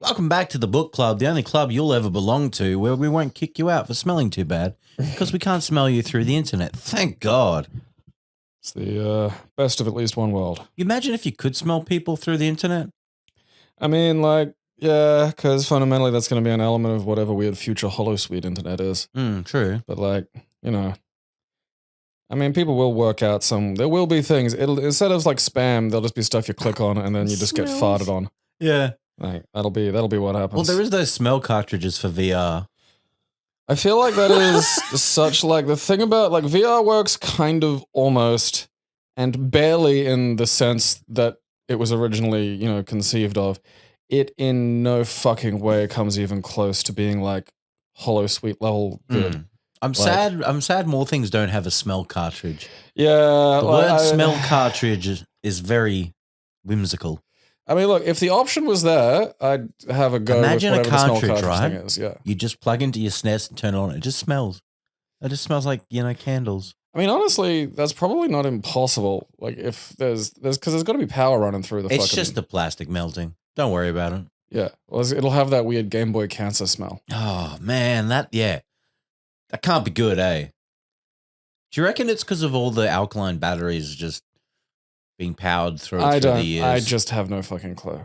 Welcome back to the book club, the only club you'll ever belong to where we won't kick you out for smelling too bad because we can't smell you through the internet. Thank God. It's the best of at least one world. You imagine if you could smell people through the internet? I mean, like, yeah, because fundamentally that's going to be an element of whatever weird future holosuite internet is. True. But like, you know, I mean, people will work out there will be things. Instead of like spam, there'll just be stuff you click on and then you just get farted on. Yeah. Like, that'll be what happens. Well, there is those smell cartridges for VR. I feel like that is such like the thing about like VR works kind of almost and barely in the sense that it was originally, conceived of. It in no fucking way comes even close to being like holosuite level good. I'm sad more things don't have a smell cartridge. Yeah. The word smell cartridge is very whimsical. I mean, look, if the option was there, I'd have a go Imagine with whatever a cartridge, the smell cartridge right? thing is. Yeah. You just plug into your SNES and turn it on. It just smells. It just smells like, candles. I mean, honestly, that's probably not impossible. Like, if because there's got to be power running through the It's just the plastic melting. Don't worry about it. Yeah. Well, it'll have that weird Game Boy cancer smell. Oh, man, that can't be good, eh? Do you reckon it's because of all the alkaline batteries just being powered through the years? I just have no fucking clue.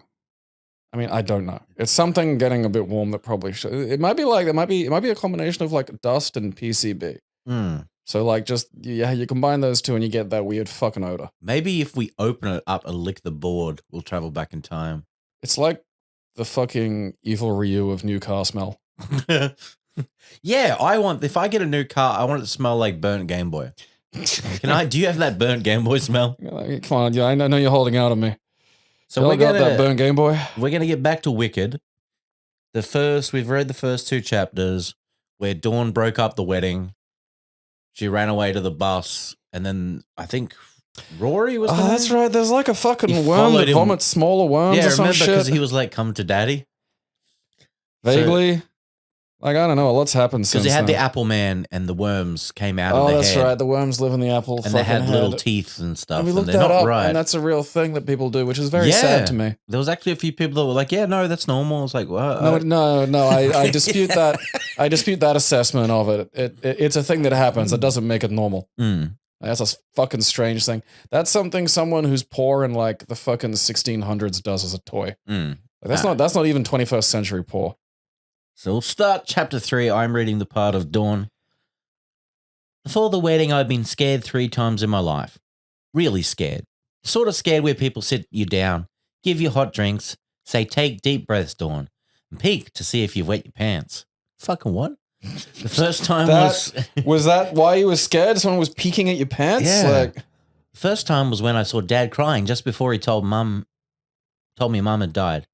I mean, I don't know. It's something getting a bit warm that probably should. It might be a combination of like dust and PCB. So like you combine those two and you get that weird fucking odor. Maybe if we open it up and lick the board, we'll travel back in time. It's like the fucking evil Ryu of new car smell. Yeah, if I get a new car, I want it to smell like burnt Game Boy. Do you have that burnt Game Boy smell? Come on, yeah, I know you're holding out on me. So we got that burnt Game Boy. We're gonna get back to Wicked. We've read the first 2 chapters where Dawn broke up the wedding. She ran away to the bus, and then I think Rory was. Oh, that's right. There's like a fucking worm that vomits smaller worms or some shit. Yeah, remember because he was like, "Come to daddy." Vaguely. Like, I don't know, a lot's happened since because they had then. the Apple Man and the worms came out of the head. Oh, that's right. The worms live in the apple and they had head. little teeth and stuff. And we looked they're that not up, right. and that's a real thing that people do, which is very sad to me. There was actually a few people that were like, "Yeah, no, that's normal." I was like, "What?" No. I dispute that. I dispute that assessment of it. It's a thing that happens. That doesn't make it normal. That's a fucking strange thing. That's something someone who's poor in like the fucking 1600s does as a toy. Like, that's not even 21st century poor. So we'll start chapter 3. I'm reading the part of Dawn. Before the wedding, I'd been scared 3 times in my life. Really scared. Sort of scared where people sit you down, give you hot drinks, say take deep breaths, Dawn, and peek to see if you've wet your pants. Fucking what? The first time was that why you were scared? Someone was peeking at your pants? Yeah. First time was when I saw Dad crying just before he told me Mum had died.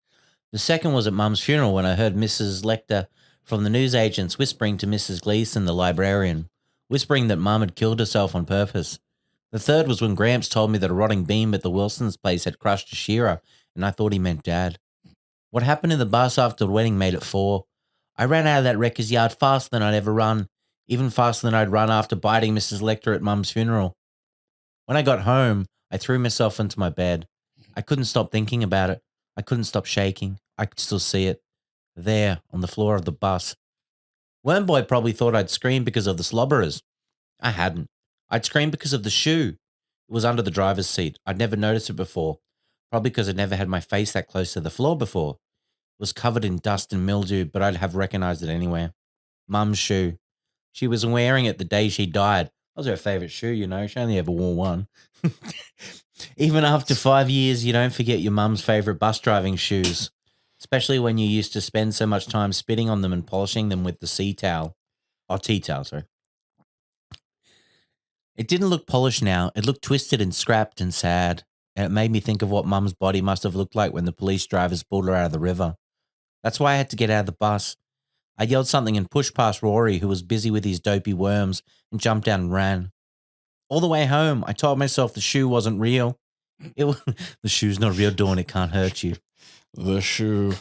The second was at Mum's funeral when I heard Mrs. Lecter from the newsagents whispering to Mrs. Gleason, the librarian, whispering that Mum had killed herself on purpose. The third was when Gramps told me that a rotting beam at the Wilsons' place had crushed a shearer, and I thought he meant Dad. What happened in the bus after the wedding made it 4. I ran out of that wrecker's yard faster than I'd ever run, even faster than I'd run after biting Mrs. Lecter at Mum's funeral. When I got home, I threw myself into my bed. I couldn't stop thinking about it. I couldn't stop shaking. I could still see it. There, on the floor of the bus. Wormboy probably thought I'd screamed because of the slobberers. I hadn't. I'd screamed because of the shoe. It was under the driver's seat. I'd never noticed it before. Probably because I'd never had my face that close to the floor before. It was covered in dust and mildew, but I'd have recognized it anywhere. Mum's shoe. She was wearing it the day she died. That was her favorite shoe, She only ever wore one. Even after 5 years, you don't forget your mum's favorite bus driving shoes. Especially when you used to spend so much time spitting on them and polishing them with the tea towel, sorry. It didn't look polished now. It looked twisted and scrapped and sad. And it made me think of what Mum's body must have looked like when the police drivers pulled her out of the river. That's why I had to get out of the bus. I yelled something and pushed past Rory, who was busy with his dopey worms, and jumped down and ran. All the way home, I told myself the shoe wasn't real. The shoe's not real, Dawn. It can't hurt you. The shoe.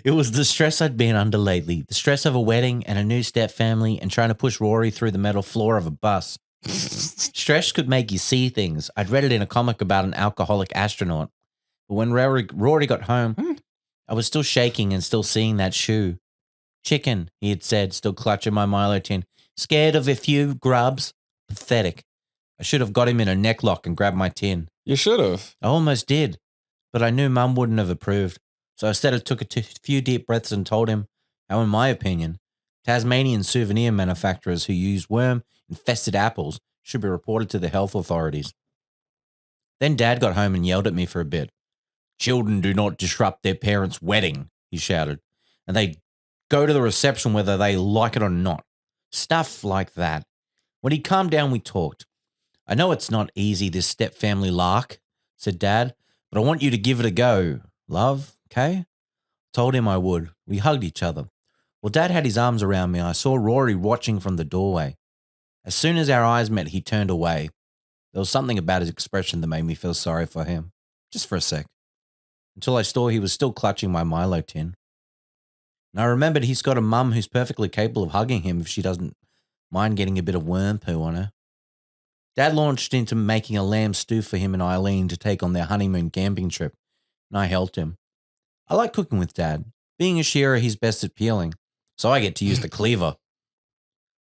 It was the stress I'd been under lately. The stress of a wedding and a new step family and trying to push Rory through the metal floor of a bus. Stress could make you see things. I'd read it in a comic about an alcoholic astronaut. But when Rory got home, I was still shaking and still seeing that shoe. Chicken, he had said, still clutching my Milo tin. Scared of a few grubs? Pathetic. I should have got him in a necklock and grabbed my tin. You should have. I almost did, but I knew Mum wouldn't have approved. So instead I took a few deep breaths and told him how, in my opinion, Tasmanian souvenir manufacturers who use worm-infested apples should be reported to the health authorities. Then Dad got home and yelled at me for a bit. Children do not disrupt their parents' wedding, he shouted, and they go to the reception whether they like it or not. Stuff like that. When he calmed down, we talked. I know it's not easy, this step-family lark, said Dad, but I want you to give it a go. Love, okay? Told him I would. We hugged each other. While Dad had his arms around me, I saw Rory watching from the doorway. As soon as our eyes met, he turned away. There was something about his expression that made me feel sorry for him. Just for a sec. Until I saw he was still clutching my Milo tin. And I remembered he's got a mum who's perfectly capable of hugging him if she doesn't mind getting a bit of worm poo on her. Dad launched into making a lamb stew for him and Eileen to take on their honeymoon camping trip, and I helped him. I like cooking with Dad. Being a shearer, he's best at peeling, so I get to use the cleaver.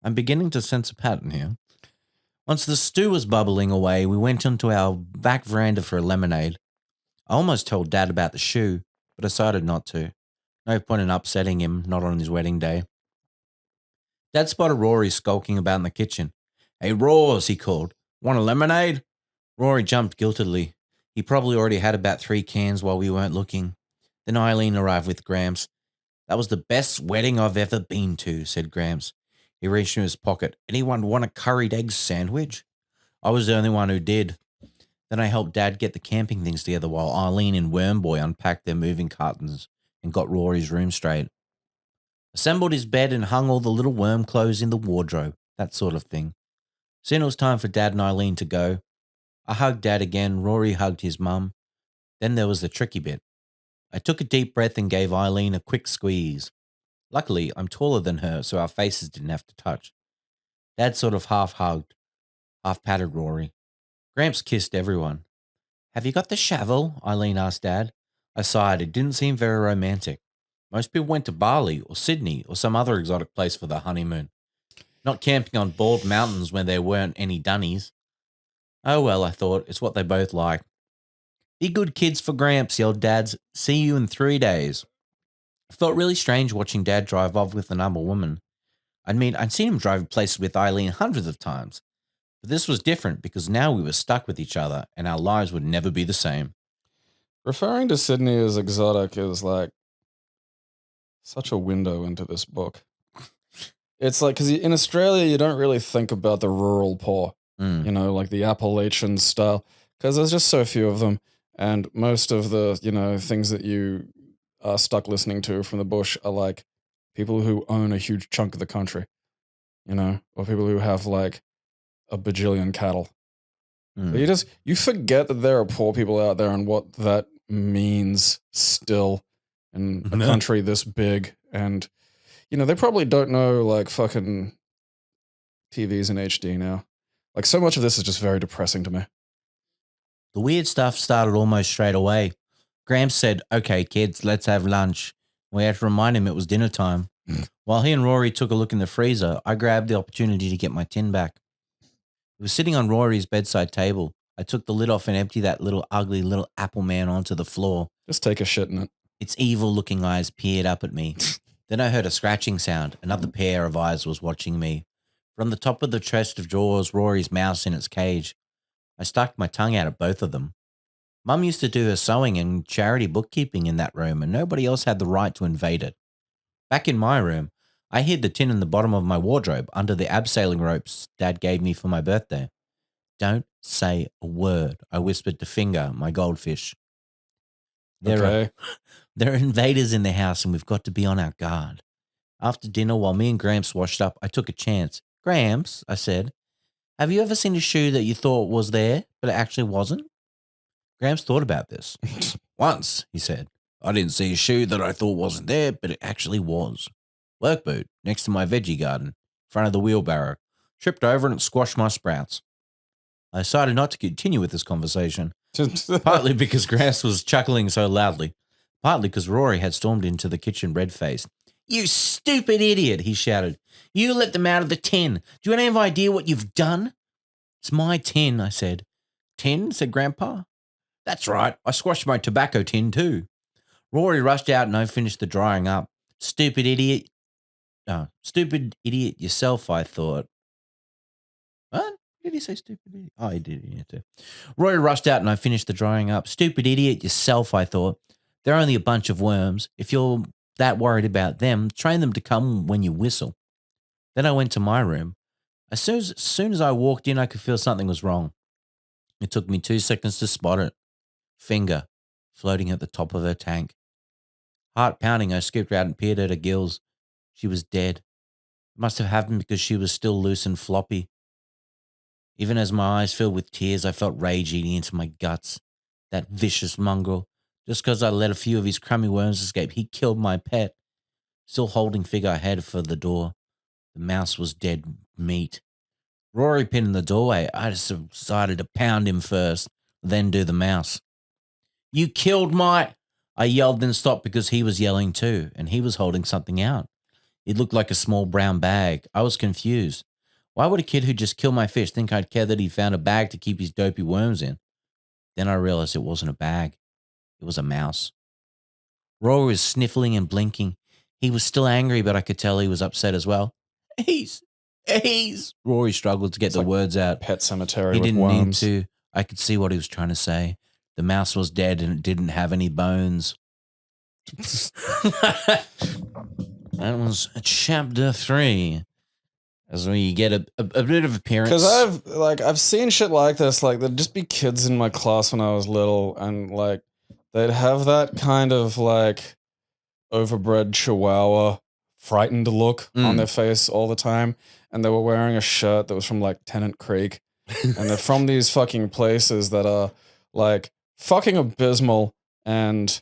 I'm beginning to sense a pattern here. Once the stew was bubbling away, we went onto our back veranda for a lemonade. I almost told Dad about the shoe, but decided not to. No point in upsetting him, not on his wedding day. Dad spotted Rory skulking about in the kitchen. Hey, Roars, he called. Want a lemonade? Rory jumped guiltily. He probably already had about 3 cans while we weren't looking. Then Eileen arrived with Gramps. That was the best wedding I've ever been to, said Gramps. He reached into his pocket. Anyone want a curried egg sandwich? I was the only one who did. Then I helped Dad get the camping things together while Eileen and Wormboy unpacked their moving cartons and got Rory's room straight. Assembled his bed and hung all the little worm clothes in the wardrobe, that sort of thing. Soon it was time for Dad and Eileen to go. I hugged Dad again, Rory hugged his mum. Then there was the tricky bit. I took a deep breath and gave Eileen a quick squeeze. Luckily, I'm taller than her, so our faces didn't have to touch. Dad sort of half hugged, half patted Rory. Gramps kissed everyone. Have you got the shovel? Eileen asked Dad. I sighed. It didn't seem very romantic. Most people went to Bali or Sydney or some other exotic place for their honeymoon. Not camping on bald mountains when there weren't any dunnies. Oh well, I thought, it's what they both like. Be good kids for Gramps, yelled Dad's. See you in 3 days. It felt really strange watching Dad drive off with another woman. I'd seen him drive places with Eileen hundreds of times. But this was different because now we were stuck with each other and our lives would never be the same. Referring to Sydney as exotic is like such a window into this book. It's like, because in Australia, you don't really think about the rural poor, you know, like the Appalachian style, because there's just so few of them. And most of the, you know, things that you are stuck listening to from the bush are like people who own a huge chunk of the country, you know, or people who have like a bajillion cattle. So you forget that there are poor people out there and what that means still in a country this big. And, you know, they probably don't know like fucking TVs in HD now. Like so much of this is just very depressing to me. The weird stuff started almost straight away. Gramps said, okay, kids, let's have lunch. We had to remind him it was dinner time. While he and Rory took a look in the freezer, I grabbed the opportunity to get my tin back. It was sitting on Rory's bedside table. I took the lid off and emptied that little ugly little apple man onto the floor. Just take a shit in it. Its evil-looking eyes peered up at me. Then I heard a scratching sound. Another pair of eyes was watching me. From the top of the chest of drawers, Rory's mouse in its cage. I stuck my tongue out at both of them. Mum used to do her sewing and charity bookkeeping in that room, and nobody else had the right to invade it. Back in my room, I hid the tin in the bottom of my wardrobe under the abseiling ropes Dad gave me for my birthday. Don't say a word, I whispered to Finger, my goldfish. There are invaders in the house and we've got to be on our guard. After dinner, while me and Gramps washed up, I took a chance. Gramps, I said, have you ever seen a shoe that you thought was there, but it actually wasn't? Gramps thought about this. Once, he said, I didn't see a shoe that I thought wasn't there, but it actually was. Work boot, next to my veggie garden, in front of the wheelbarrow. Tripped over and it squashed my sprouts. I decided not to continue with this conversation, partly because Gramps was chuckling so loudly, partly because Rory had stormed into the kitchen red-faced. "You stupid idiot," he shouted. "You let them out of the tin. Do you have any idea what you've done?" "It's my tin," I said. "Tin?" said Grandpa. "That's right. I squashed my tobacco tin too." Rory rushed out and I finished the drying up. Stupid idiot. Stupid idiot yourself, I thought. What? Did he say stupid idiot? Oh, he did. Yeah, too. Rory rushed out and I finished the drying up. Stupid idiot yourself, I thought. They're only a bunch of worms. If you're that worried about them, train them to come when you whistle. Then I went to my room. As soon as I walked in, I could feel something was wrong. It took me 2 seconds to spot it. Finger floating at the top of her tank. Heart pounding, I skipped out and peered at her gills. She was dead. It must have happened because she was still loose and floppy. Even as my eyes filled with tears, I felt rage eating into my guts. That vicious mongrel. Just because I let a few of his crummy worms escape, he killed my pet. Still holding Figure, I headed for the door. The mouse was dead meat. Rory pinned in the doorway. I decided to pound him first, then do the mouse. "You killed my..." I yelled, then stopped because he was yelling too, and he was holding something out. It looked like a small brown bag. I was confused. Why would a kid who just killed my fish think I'd care that he found a bag to keep his dopey worms in? Then I realized it wasn't a bag. It was a mouse. Rory was sniffling and blinking. He was still angry, but I could tell he was upset as well. He's. Rory struggled to get the words out. Pet cemetery He with didn't worms. need to. I could see what he was trying to say. The mouse was dead and it didn't have any bones. That was chapter 3. As we get a bit of appearance. Because I've seen shit like this. Like there'd just be kids in my class when I was little, and like they'd have that kind of like overbred Chihuahua frightened look on their face all the time, and they were wearing a shirt that was from like Tennant Creek, and they're from these fucking places that are like fucking abysmal and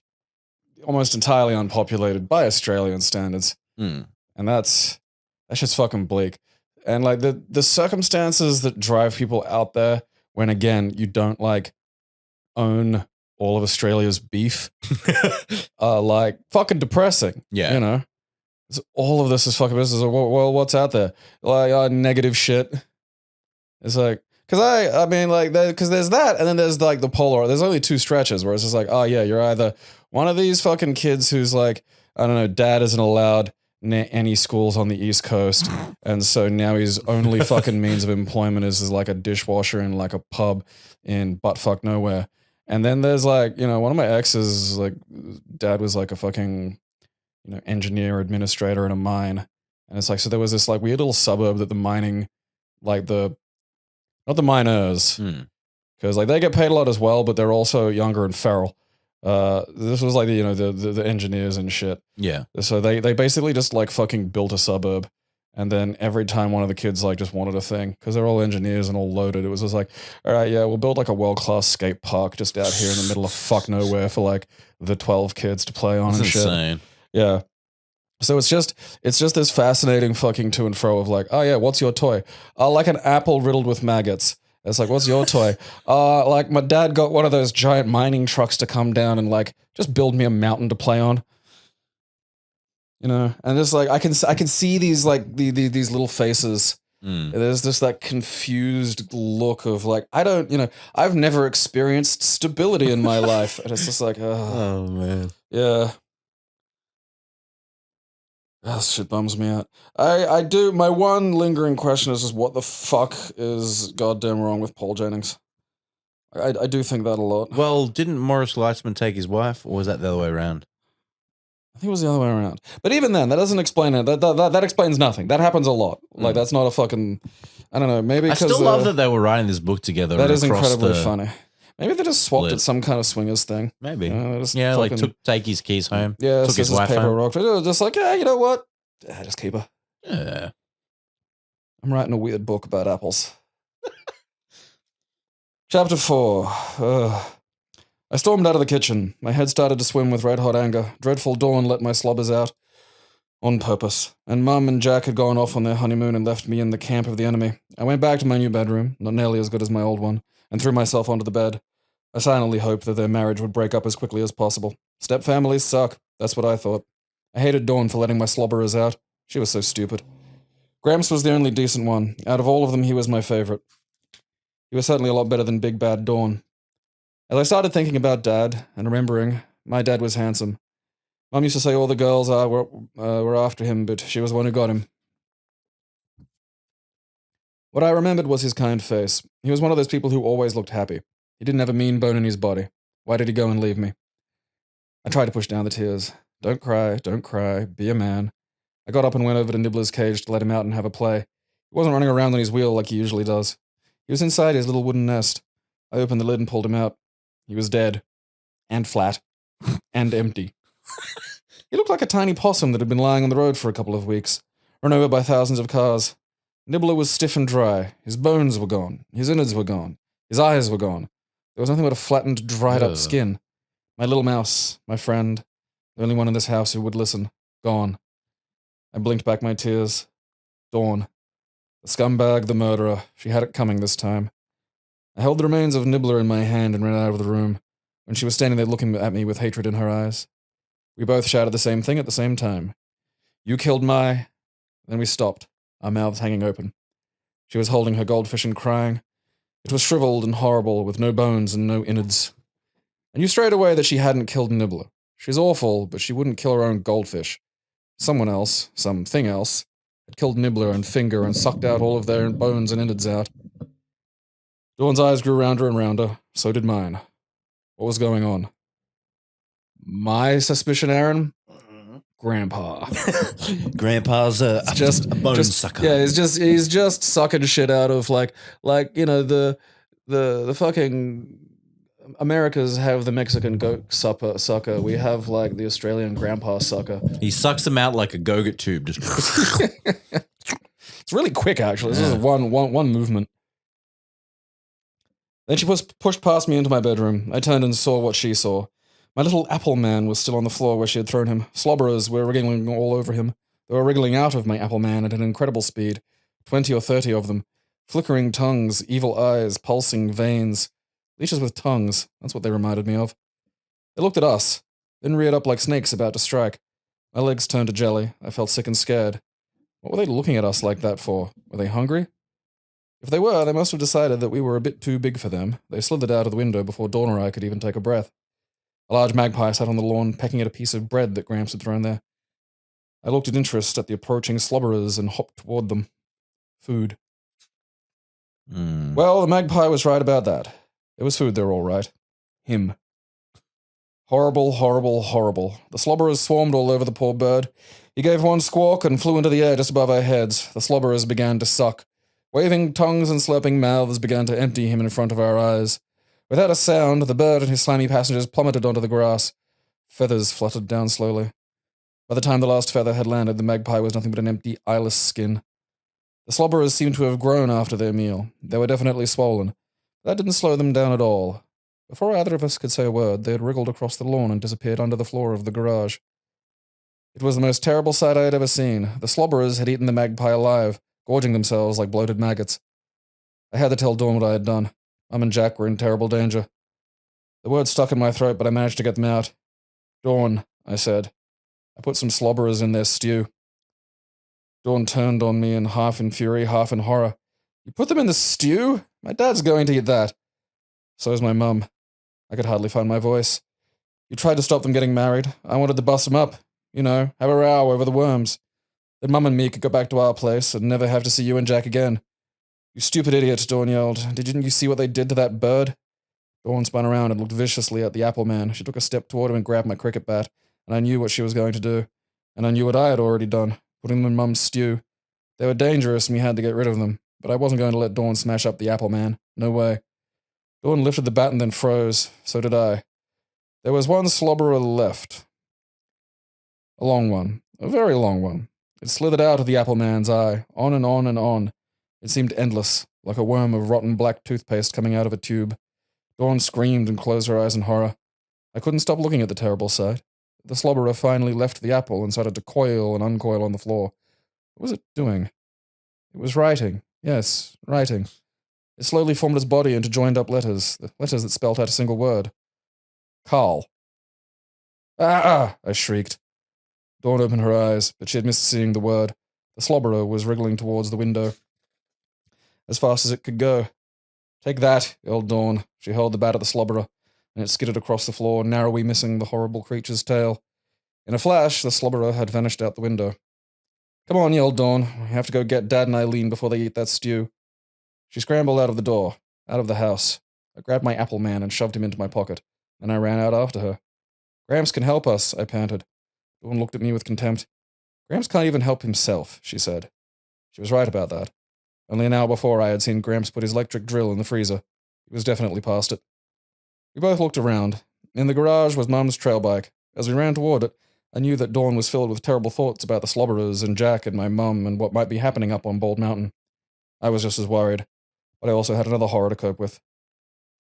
almost entirely unpopulated by Australian standards, and that's just fucking bleak. And like the circumstances that drive people out there when, again, you don't like own all of Australia's beef are like fucking depressing. Yeah. You know, all of this is fucking business. Well, what's out there? Like negative shit. It's like, I mean, like, because there's that, and then there's like the polar. There's only 2 stretches where it's just like, oh yeah, you're either one of these fucking kids who's like, I don't know, dad isn't allowed any schools on the East Coast, and so now his only fucking means of employment is like a dishwasher in like a pub in buttfuck nowhere. And then there's like, you know, one of my exes, like, dad was like a fucking, you know, engineer administrator in a mine, and it's like, so there was this like weird little suburb that the mining, like not the miners, because like they get paid a lot as well, but they're also younger and feral. This was like the engineers and shit. Yeah. So they basically just like fucking built a suburb, and then every time one of the kids like just wanted a thing, because they're all engineers and all loaded, it was just like, all right, yeah, we'll build like a world-class skate park just out here in the middle of fuck nowhere for like the 12 kids to play on. That's and insane. Shit. Yeah. So it's just this fascinating fucking to and fro of like, oh yeah, what's your toy? Like an apple riddled with maggots. It's like, what's your toy? Like my dad got one of those giant mining trucks to come down and like just build me a mountain to play on. You know, and it's like I can see these like these little faces. There's just that confused look of like, I don't, you know, I've never experienced stability in my life, and it's just like, oh man, yeah. That shit bums me out. I do. My one lingering question is just what the fuck is goddamn wrong with Paul Jennings? I do think that a lot. Well, didn't Morris Leitzman take his wife, or was that the other way around? I think it was the other way around. But even then, that doesn't explain it. That explains nothing. That happens a lot. Like that's not a fucking. I don't know. Maybe I still love that they were writing this book together. That is incredibly funny. Maybe they just swapped at some kind of swingers thing. Maybe. Yeah, fucking, like take his keys home. Yeah, took his wife paper home. rock. Just like, yeah, you know what? Yeah, just keep her. Yeah. I'm writing a weird book about apples. Chapter 4. I stormed out of the kitchen. My head started to swim with red-hot anger. Dreadful dawn let my slobbers out. On purpose. And Mum and Jack had gone off on their honeymoon and left me in the camp of the enemy. I went back to my new bedroom, not nearly as good as my old one, and threw myself onto the bed. I silently hoped that their marriage would break up as quickly as possible. Step families suck. That's what I thought. I hated Dawn for letting my slobberers out. She was so stupid. Gramps was the only decent one. Out of all of them, he was my favorite. He was certainly a lot better than Big Bad Dawn. As I started thinking about Dad, and remembering, my dad was handsome. Mum used to say all the girls were after him, but she was the one who got him. What I remembered was his kind face. He was one of those people who always looked happy. He didn't have a mean bone in his body. Why did he go and leave me? I tried to push down the tears. Don't cry, be a man. I got up and went over to Nibbler's cage to let him out and have a play. He wasn't running around on his wheel like he usually does. He was inside his little wooden nest. I opened the lid and pulled him out. He was dead. And flat. And empty. He looked like a tiny possum that had been lying on the road for a couple of weeks, run over by thousands of cars. Nibbler was stiff and dry. His bones were gone. His innards were gone. His eyes were gone. There was nothing but a flattened, dried-up skin. My little mouse, my friend, the only one in this house who would listen, gone. I blinked back my tears. Dawn. The scumbag, the murderer. She had it coming this time. I held the remains of Nibbler in my hand and ran out of the room, when she was standing there looking at me with hatred in her eyes. We both shouted the same thing at the same time. You killed my... Then we stopped, our mouths hanging open. She was holding her goldfish and crying. It was shriveled and horrible, with no bones and no innards. I knew straight away that she hadn't killed Nibbler. She's awful, but she wouldn't kill her own goldfish. Someone else, something else, had killed Nibbler and Finger and sucked out all of their bones and innards out. Dawn's eyes grew rounder and rounder. So did mine. What was going on? My suspicion, Aaron? Grandpa. Grandpa's a bone sucker. Yeah, he's just sucking shit out of like the fucking Americas have the Mexican goat sucker. We have like the Australian grandpa sucker. He sucks them out like a Go-Get tube. Just It's really quick, actually. This is one movement. Then she pushed past me into my bedroom. I turned and saw what she saw. My little apple man was still on the floor where she had thrown him. Slobberers were wriggling all over him. They were wriggling out of my apple man at an incredible speed. 20 or 30 of them. Flickering tongues, evil eyes, pulsing veins. Leashes with tongues. That's what they reminded me of. They looked at us, then reared up like snakes about to strike. My legs turned to jelly. I felt sick and scared. What were they looking at us like that for? Were they hungry? If they were, they must have decided that we were a bit too big for them. They slithered out of the window before Dawn or I could even take a breath. A large magpie sat on the lawn, pecking at a piece of bread that Gramps had thrown there. I looked in interest at the approaching slobberers and hopped toward them. Food. Well, the magpie was right about that. There was food there, all right. Him. Horrible, horrible, horrible. The slobberers swarmed all over the poor bird. He gave one squawk and flew into the air just above our heads. The slobberers began to suck. Waving tongues and slurping mouths began to empty him in front of our eyes. Without a sound, the bird and his slimy passengers plummeted onto the grass. Feathers fluttered down slowly. By the time the last feather had landed, the magpie was nothing but an empty, eyeless skin. The slobberers seemed to have grown after their meal. They were definitely swollen. That didn't slow them down at all. Before either of us could say a word, they had wriggled across the lawn and disappeared under the floor of the garage. It was the most terrible sight I had ever seen. The slobberers had eaten the magpie alive, gorging themselves like bloated maggots. I had to tell Dawn what I had done. Mum and Jack were in terrible danger. The words stuck in my throat, but I managed to get them out. Dawn, I said. I put some slobberers in their stew. Dawn turned on me in half in fury, half in horror. You put them in the stew? My dad's going to eat that. So is my mum. I could hardly find my voice. You tried to stop them getting married. I wanted to bust them up. You know, have a row over the worms. Then Mum and me could go back to our place and never have to see you and Jack again. You stupid idiot, Dawn yelled. Didn't you see what they did to that bird? Dawn spun around and looked viciously at the apple man. She took a step toward him and grabbed my cricket bat, and I knew what she was going to do. And I knew what I had already done, putting them in Mum's stew. They were dangerous and we had to get rid of them, but I wasn't going to let Dawn smash up the apple man. No way. Dawn lifted the bat and then froze. So did I. There was one slobberer left. A long one. A very long one. It slithered out of the apple man's eye, on and on and on. It seemed endless, like a worm of rotten black toothpaste coming out of a tube. Dawn screamed and closed her eyes in horror. I couldn't stop looking at the terrible sight. The slobberer finally left the apple and started to coil and uncoil on the floor. What was it doing? It was writing. Yes, writing. It slowly formed its body into joined-up letters, the letters that spelt out a single word. Carl. Ah! I shrieked. Dawn opened her eyes, but she had missed seeing the word. The slobberer was wriggling towards the window as fast as it could go. Take that, yelled Dawn. She hurled the bat at the slobberer, and it skidded across the floor, narrowly missing the horrible creature's tail. In a flash, the slobberer had vanished out the window. Come on, yelled Dawn. We have to go get Dad and Eileen before they eat that stew. She scrambled out of the door, out of the house. I grabbed my apple man and shoved him into my pocket, and I ran out after her. Gramps can help us, I panted. Dawn looked at me with contempt. Gramps can't even help himself, she said. She was right about that. Only an hour before I had seen Gramps put his electric drill in the freezer. He was definitely past it. We both looked around. In the garage was Mum's trail bike. As we ran toward it, I knew that Dawn was filled with terrible thoughts about the slobberers and Jack and my mum and what might be happening up on Bald Mountain. I was just as worried, but I also had another horror to cope with.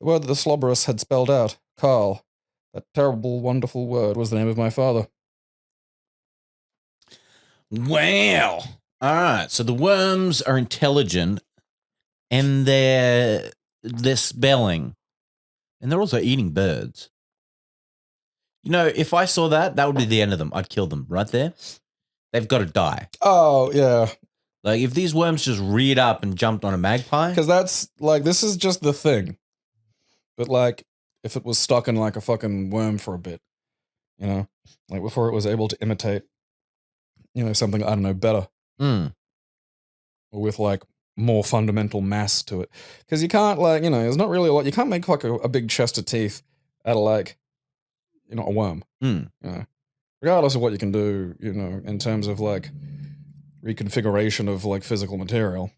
The word that the slobberers had spelled out, Carl. That terrible, wonderful word was the name of my father. Wow. All right. So the worms are intelligent, and they're spelling, and they're also eating birds. You know, if I saw that, that would be the end of them. I'd kill them right there. They've got to die. Oh, yeah. Like, if these worms just reared up and jumped on a magpie. Because that's, like, this is just the thing. But, like, if it was stuck in, like, a fucking worm for a bit, you know? Like, before it was able to imitate, you know, something, I don't know, better. Mm. Or with, like, more fundamental mass to it. Because you can't, like, you know, there's not really a lot. You can't make, like, a big chest of teeth out of, like, you know, a worm. Mm. You know? Regardless of what you can do, you know, in terms of, like, reconfiguration of, like, physical material.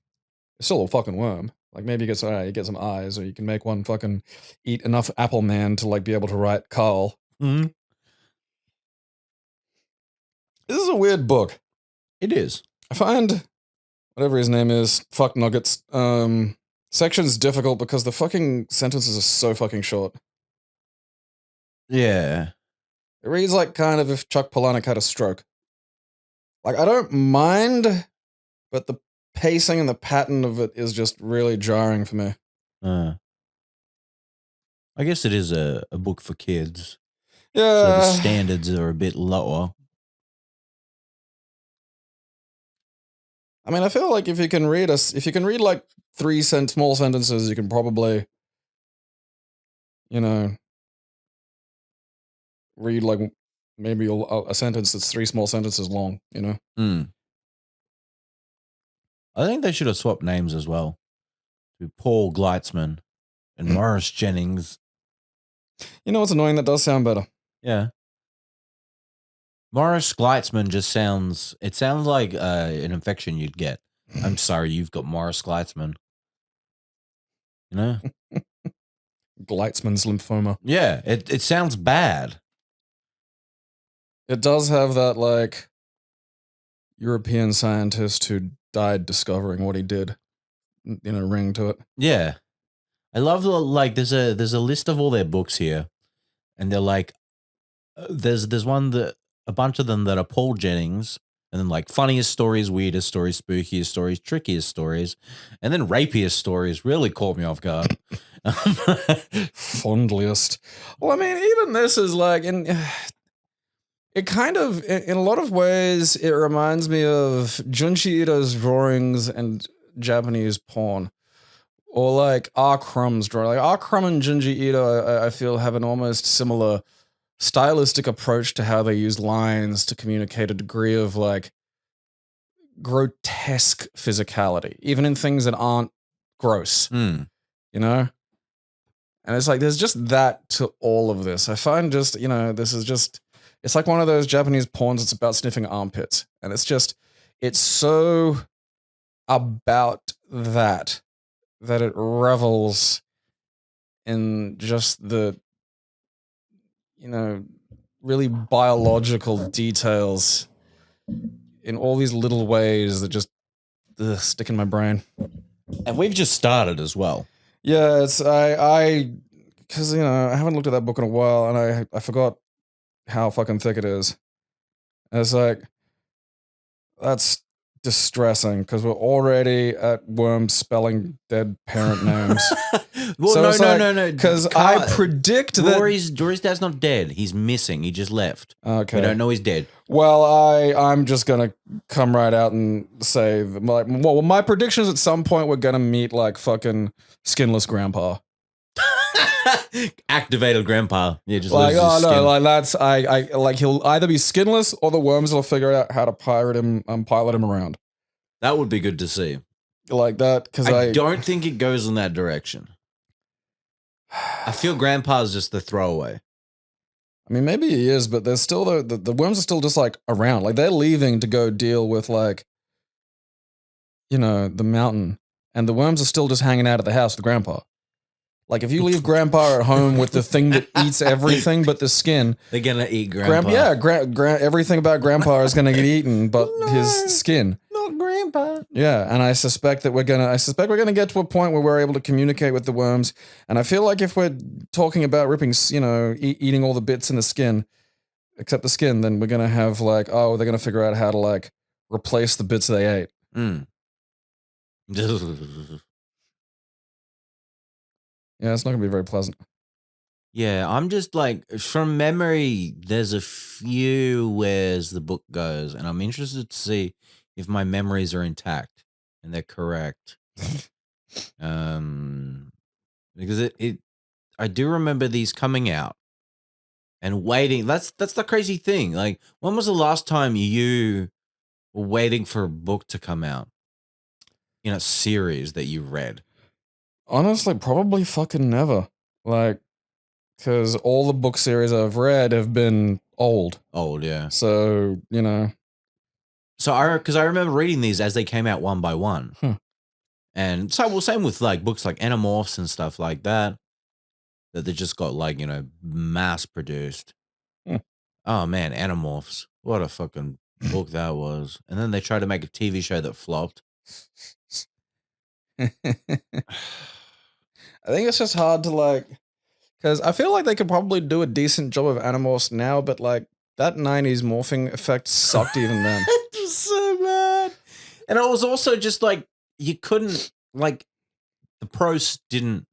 It's still a fucking worm. Like, maybe you get some eyes, or you can make one fucking eat enough apple man to, like, be able to write Carl. Mm-hmm. This is a weird book. It is. I find whatever his name is, fuck nuggets, sections difficult because the fucking sentences are so fucking short. Yeah. It reads like kind of if Chuck Palahniuk had a stroke. Like, I don't mind, but the pacing and the pattern of it is just really jarring for me. I guess it is a book for kids. So Yeah. the standards are a bit lower. I mean, I feel like if you can read like three small sentences, you can probably, you know, read like maybe a sentence that's three small sentences long, you know? Mm. I think they should have swapped names as well. To Paul Gleitzman and Morris Jennings. You know what's annoying? That does sound better. Yeah. Morris Gleitzman just sounds like an infection you'd get. I'm sorry, you've got Morris Gleitzman. You know? Gleitzman's lymphoma. Yeah, it sounds bad. It does have that, like, European scientist who died discovering what he did, you know, ring to it. Yeah. I love like there's a list of all their books here, and they're like there's one that a bunch of them that are Paul Jennings, and then like funniest stories, weirdest stories, spookiest stories, trickiest stories, and then rapiest stories really caught me off guard. Fondliest. Well, I mean, even this is like it kind of, in a lot of ways, it reminds me of Junji Ito's drawings and Japanese porn. Or like R. Crumb's drawing. Like R. Crumb and Junji Ito, I feel, have an almost similar stylistic approach to how they use lines to communicate a degree of like grotesque physicality, even in things that aren't gross, Mm. you know? And it's like, there's just that to all of this. I find just, you know, this is just, it's like one of those Japanese porns that's about sniffing armpits. And it's just, it's so about that it revels in just the, you know, really biological details in all these little ways that just stick in my brain. And we've just started as well. Yeah, it's because, you know, I haven't looked at that book in a while, and I forgot how fucking thick it is. And it's like, that's distressing because we're already at worms spelling dead parent names. Well, So no, it's no, like- no, no. Because I predict that. Rory's dad's not dead. He's missing. He just left. Okay. We don't know he's dead. Well, I'm just gonna come right out and say, like, well, my prediction is at some point we're gonna meet like fucking skinless grandpa. Activated grandpa. Yeah, just Like, loses oh his no, skin. like that's I like he'll either be skinless or the worms will figure out how to pilot him around That would be good to see. like that. Because I don't think it goes in that direction. I feel grandpa's just the throwaway. I mean, maybe he is, but there's still the worms are still just like around. Like they're leaving to go deal with like, you know, the mountain, and the worms are still just hanging out at the house with grandpa. Like if you leave grandpa at home with the thing that eats everything but the skin, They're gonna eat grandpa. everything about grandpa is gonna get eaten but his skin. Not grandpa. Yeah, and I suspect we're gonna get to a point where we're able to communicate with the worms. And I feel like if we're talking about ripping, you know, eating all the bits in the skin, except the skin, then we're gonna have like, oh, they're gonna figure out how to like replace the bits they ate. Mm. Yeah, it's not gonna be very pleasant. Yeah, I'm just like, from memory, there's a few where's the book goes, and I'm interested to see if my memories are intact and they're correct. Because I do remember these coming out and waiting. That's the crazy thing. Like, when was the last time you were waiting for a book to come out in a series that you read? Honestly, probably fucking never. Like, because all the book series I've read have been old. Old, yeah. So, you know. So because I remember reading these as they came out one by one. And so, well, same with like books like Animorphs and stuff like that they just got like, you know, mass produced. Oh man, Animorphs. What a fucking book that was. And then they tried to make a TV show that flopped. I think it's just hard to like, because I feel like they could probably do a decent job of Animorphs now, but like that 90s morphing effect sucked even then. It was so bad. And it was also just like, you couldn't, like, the prose didn't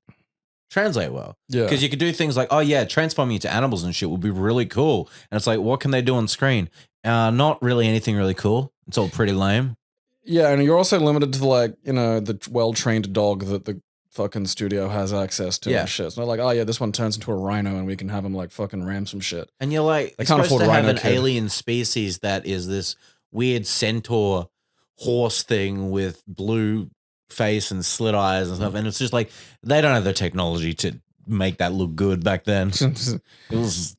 translate well. Yeah. Because you could do things like, oh yeah, transforming into animals and shit would be really cool. And it's like, what can they do on screen? Not really anything really cool. It's all pretty lame. Yeah, and you're also limited to like, you know, the well-trained dog that the fucking studio has access to and shit. It's not like, oh yeah, this one turns into a rhino and we can have him like fucking ram some shit. And you're like, They you're can't supposed afford to have Rhino an Kid. alien species that is this weird centaur horse thing with blue face and slit eyes and stuff. And it's just like, they don't have the technology to make that look good back then. It was...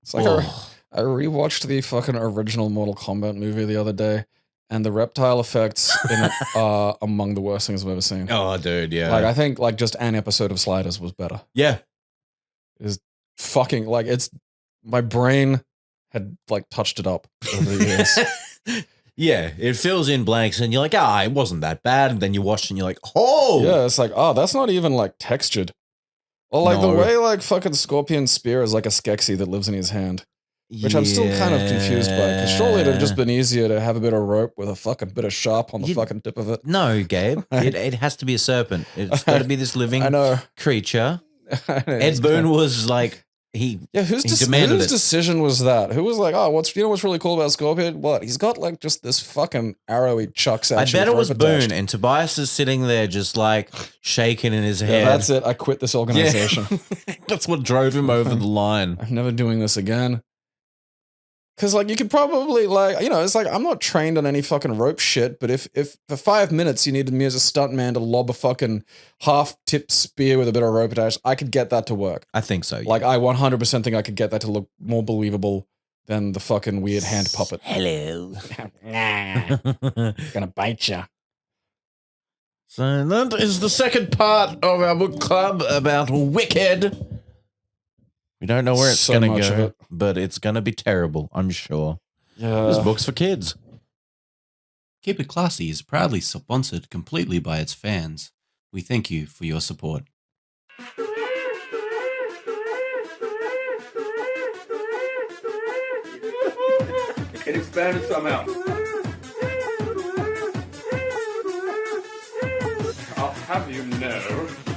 It's like I rewatched the fucking original Mortal Kombat movie the other day, and the reptile effects in it are among the worst things I've ever seen. Oh, dude, yeah. Like I think like just an episode of Sliders was better. Yeah. Is fucking like it's my brain had like touched it up over the years. Yeah, it fills in blanks and you're like, it wasn't that bad. And then you watch it and you're like, oh. Yeah, it's like, oh, that's not even like textured. Or like the way like fucking Scorpion Spear is like a Skeksis that lives in his hand. Which I'm still kind of confused by, because surely it'd have just been easier to have a bit of rope with a fucking bit of sharp on the fucking tip of it. No, Gabe. It has to be a serpent. It's got to be this living creature. Ed Boon was like, whose demanded it. decision was that? Who was like, oh, what's really cool about Scorpion? What? He's got like just this fucking arrow he chucks at you. I bet it was Boone, and Tobias is sitting there just like shaking in his head. Yeah, that's it. I quit this organization. Yeah. That's what drove him over the line. I'm never doing this again. Because, like, you could probably, like, you know, it's like, I'm not trained on any fucking rope shit, but if for 5 minutes you needed me as a stuntman to lob a fucking half-tipped spear with a bit of rope attached, I could get that to work. I think so, yeah. Like, I 100% think I could get that to look more believable than the fucking weird hand puppet. Hello. Gonna bite ya. So that is the second part of our book club about Wicked. We don't know where it's So going much to of go, it. but it's going to be terrible, I'm sure. Yeah. This book's for kids. Keep It Classy is proudly sponsored completely by its fans. We thank you for your support. It expanded somehow. have you know